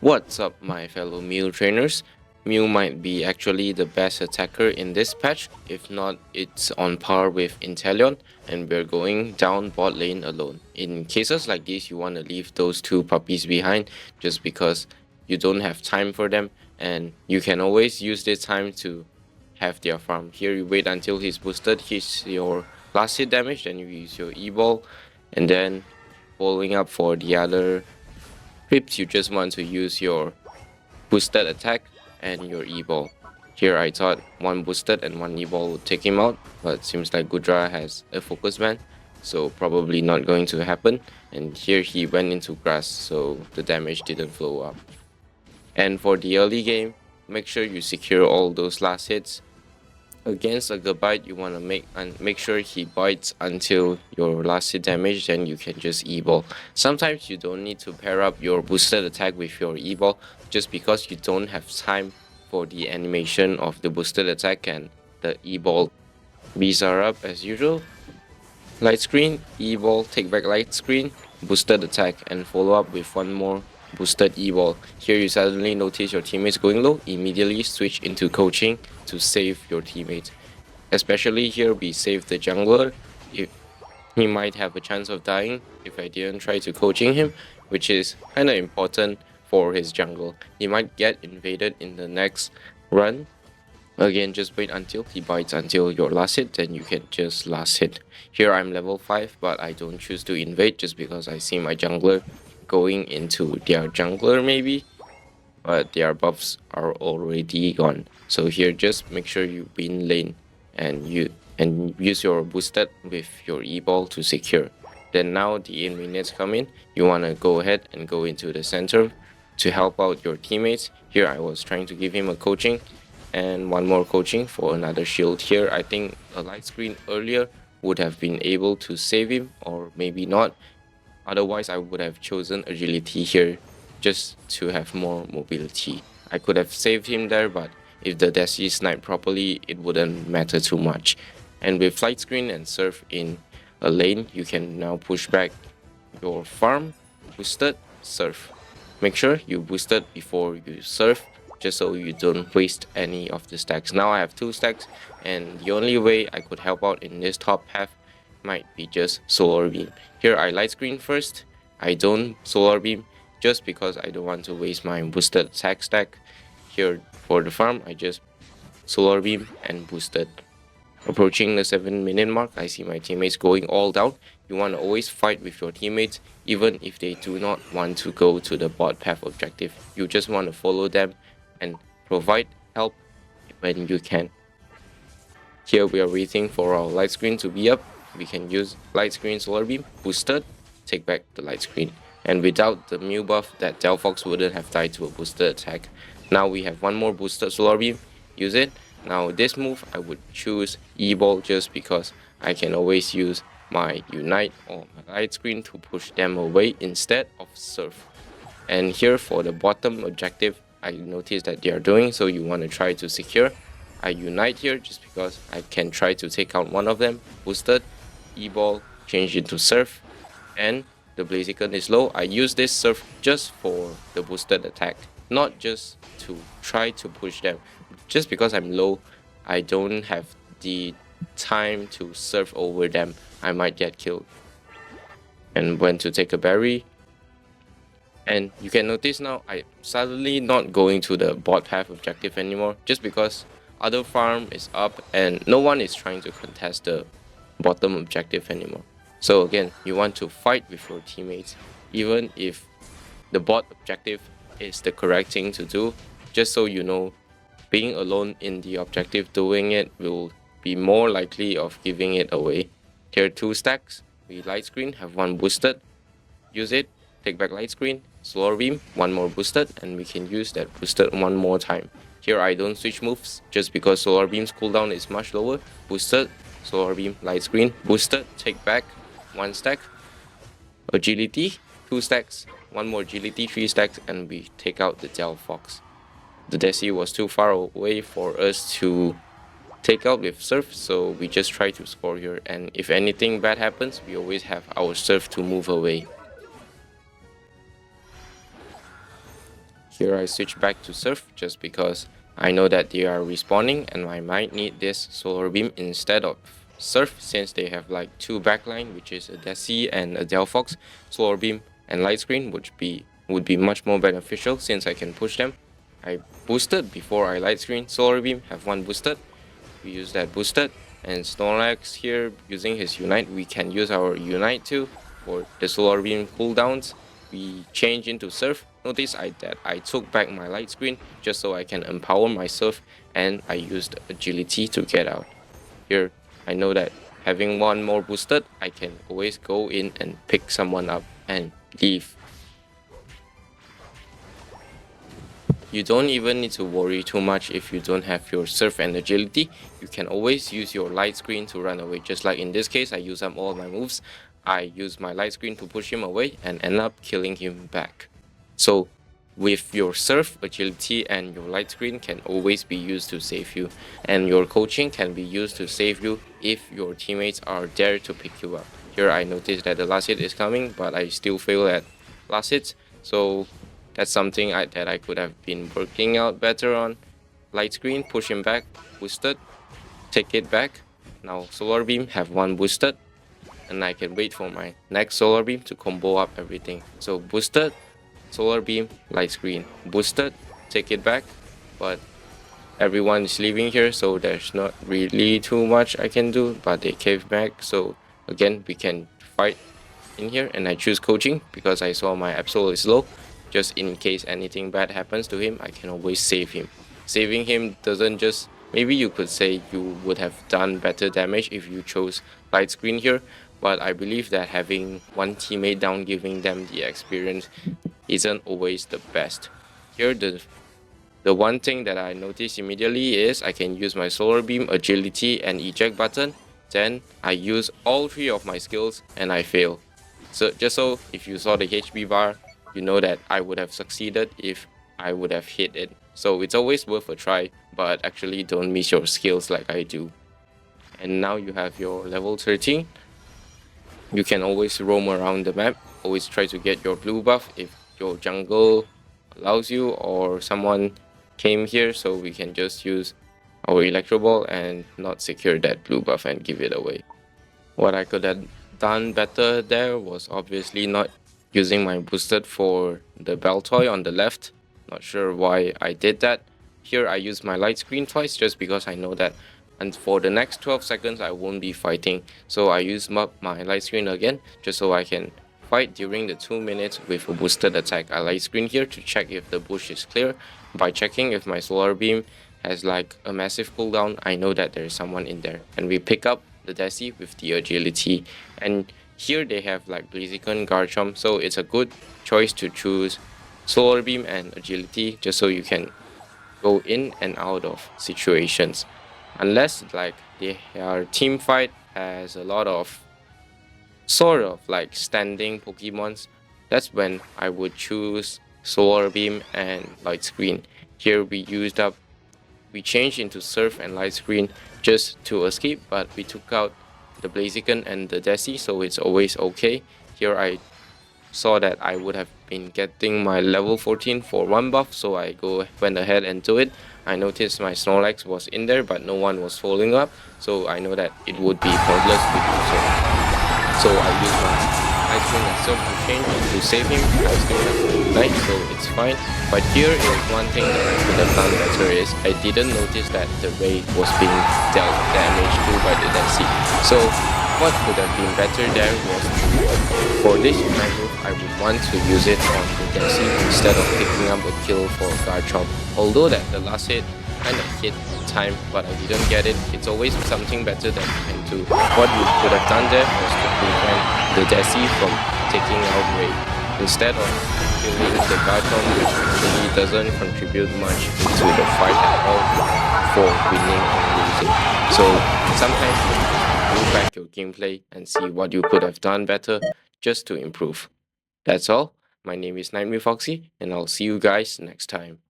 What's up, my fellow Mew trainers? Mew might be actually the best attacker in this patch, if not, it's on par with Inteleon, and we're going down bot lane alone. In cases like this, you want to leave those two puppies behind just because you don't have time for them, and you can always use this time to have their farm. Here you wait until he's boosted, hits your last hit damage, then you use your E-ball, and then following up for the other creeps, you just want to use your boosted attack and your E-ball. Here I thought one boosted and one E-ball would take him out, but seems like Gudra has a focus ban, so probably not going to happen. And here he went into grass, so the damage didn't flow up. And for the early game, make sure you secure all those last hits. Against a Gabite, you want to make sure he bites until your last hit damage, then you can just E-ball. Sometimes you don't need to pair up your boosted attack with your E-ball just because you don't have time for the animation of the boosted attack and the E-ball. Bees are up as usual. Light screen, E-ball, take back light screen, boosted attack, and follow up with one more boosted E-ball. Here you suddenly notice your teammates going low, immediately switch into coaching to save your teammates. Especially here we save the jungler. If he might have a chance of dying if I didn't try to coaching him, which is kinda important for his jungle. He might get invaded in the next run. Again, just wait until he bites until your last hit, then you can just last hit. Here I'm level 5, but I don't choose to invade just because I see my jungler going into their jungler maybe, but their buffs are already gone. So here just make sure you win lane and use your boosted with your E-ball to secure. Then now the in minutes come in, you want to go ahead and go into the center to help out your teammates. Here I was trying to give him a coaching and one more coaching for another shield. Here I think a light screen earlier would have been able to save him, or maybe not. Otherwise I would have chosen agility here just to have more mobility. I could have saved him there, but if the Desi sniped properly, it wouldn't matter too much. And with flight screen and surf in a lane, you can now push back your farm, boosted, surf. Make sure you boosted before you surf, just so you don't waste any of the stacks. Now I have 2 stacks, and the only way I could help out in this top half might be just solar beam. Here I light screen first, I don't solar beam just because I don't want to waste my boosted attack stack. Here for the farm, I just solar beam and boosted. Approaching the 7-minute mark, I see my teammates going all down. You want to always fight with your teammates even if they do not want to go to the bot path objective. You just want to follow them and provide help when you can. Here we are waiting for our light screen to be up. We can use light screen solar beam, boosted, take back the light screen. And without the Mew buff, that Delphox wouldn't have died to a boosted attack. Now we have one more boosted solar beam, use it. Now this move I would choose E-ball just because I can always use my Unite or my light screen to push them away instead of surf. And here for the bottom objective, I noticed that they are doing, so you want to try to secure. I Unite here just because I can try to take out one of them, boosted, E-ball, change into surf, and the Blaziken is low. I use this surf just for the boosted attack, not just to try to push them. Just because I'm low, I don't have the time to surf over them. I might get killed. And went to take a berry. And you can notice now I'm suddenly not going to the bot path objective anymore, just because other farm is up and no one is trying to contest the bottom objective anymore. So again, you want to fight with your teammates even if the bot objective is the correct thing to do, just so you know being alone in the objective doing it will be more likely of giving it away. Here 2 stacks, we light screen, have 1 boosted, use it, take back light screen, solar beam, 1 more boosted, and we can use that boosted 1 more time. Here I don't switch moves just because solar beam's cooldown is much lower. Boosted, solar beam, light screen, boosted, take back, 1 stack, agility, 2 stacks, 1 more agility, 3 stacks, and we take out the Delphox. The Desi was too far away for us to take out with surf, so we just try to score here, and if anything bad happens, we always have our surf to move away. Here I switch back to Surf just because I know that they are respawning and I might need this Solar Beam instead of Surf since they have like two backline, which is a Desi and a Delphox. Solar Beam and Light Screen would be much more beneficial since I can push them. I boosted before I Light Screen. Solar Beam have one boosted. We use that boosted, and Snorlax here using his Unite. We can use our Unite too for the Solar Beam cooldowns. We change into Surf. Notice that I took back my Light Screen just so I can empower myself, and I used Agility to get out. Here, I know that having one more boosted, I can always go in and pick someone up and leave. You don't even need to worry too much if you don't have your Surf and Agility. You can always use your Light Screen to run away. Just like in this case, I use up all my moves. I use my Light Screen to push him away and end up killing him back. So with your Surf, Agility and your Light Screen can always be used to save you. And your coaching can be used to save you if your teammates are there to pick you up. Here I noticed that the last hit is coming, but I still fail at last hits. So that's something that I could have been working out better on. Light Screen, push him back, boosted, take it back. Now Solar Beam have one boosted, and I can wait for my next Solar Beam to combo up everything. So boosted, Solar Beam, Light Screen, boosted, take it back, but everyone is leaving here, so there's not really too much I can do, but they cave back, so again we can fight in here, and I choose coaching because I saw my Absol is low. Just in case anything bad happens to him, I can always save him. Saving him doesn't just... Maybe you could say you would have done better damage if you chose Light Screen here, but I believe that having one teammate down giving them the experience isn't always the best. Here the one thing that I noticed immediately is I can use my Solar Beam, Agility and Eject button. Then I use all three of my skills and I fail. So just so if you saw the HP bar, you know that I would have succeeded if I would have hit it. So it's always worth a try, but actually don't miss your skills like I do. And now you have your level 13. You can always roam around the map. Always try to get your blue buff if your jungle allows you or someone came here, so we can just use our Electro Ball and not secure that blue buff and give it away. What I could have done better there was obviously not using my boosted for the bell toy on the left. Not sure why I did that. Here I use my Light Screen twice just because I know that, and for the next 12 seconds I won't be fighting, so I use my Light Screen again just so I can fight during the 2 minutes with a boosted attack. I Light Screen here to check if the bush is clear. By checking if my Solar Beam has like a massive cooldown, I know that there is someone in there, and we pick up the Desi with the Agility. And here they have like Blaziken, Garchomp, so it's a good choice to choose Solar Beam and Agility just so you can go in and out of situations. Unless like their team fight has a lot of sort of like standing Pokemons, that's when I would choose Solar Beam and Light Screen. Here we changed into Surf and Light Screen just to escape, but we took out the Blaziken and the Desi, so it's always okay. Here I saw that I would have been getting my level 14 for one buff, so I went ahead and do it. I noticed my Snorlax was in there, but no one was following up, so I know that it would be pointless to do so. So I used my Light Screen itself to change and to save him. I still have the Ignite, so it's fine. But here is one thing that I could have done better is I didn't notice that the Ray was being dealt damage to by the Desi. So what could have been better there was, for this Ignite move, I would want to use it on the Desi instead of picking up a kill for Garchomp. Although that the last hit kind of hit on time, but I didn't get it. It's always something better that you can do. What you could have done there was to prevent the Desi from taking out Ray, instead of killing the Garchomp, which really doesn't contribute much into the fight at all for winning or losing. So sometimes you just look back your gameplay and see what you could have done better just to improve. That's all. My name is Nightmare Foxy, and I'll see you guys next time.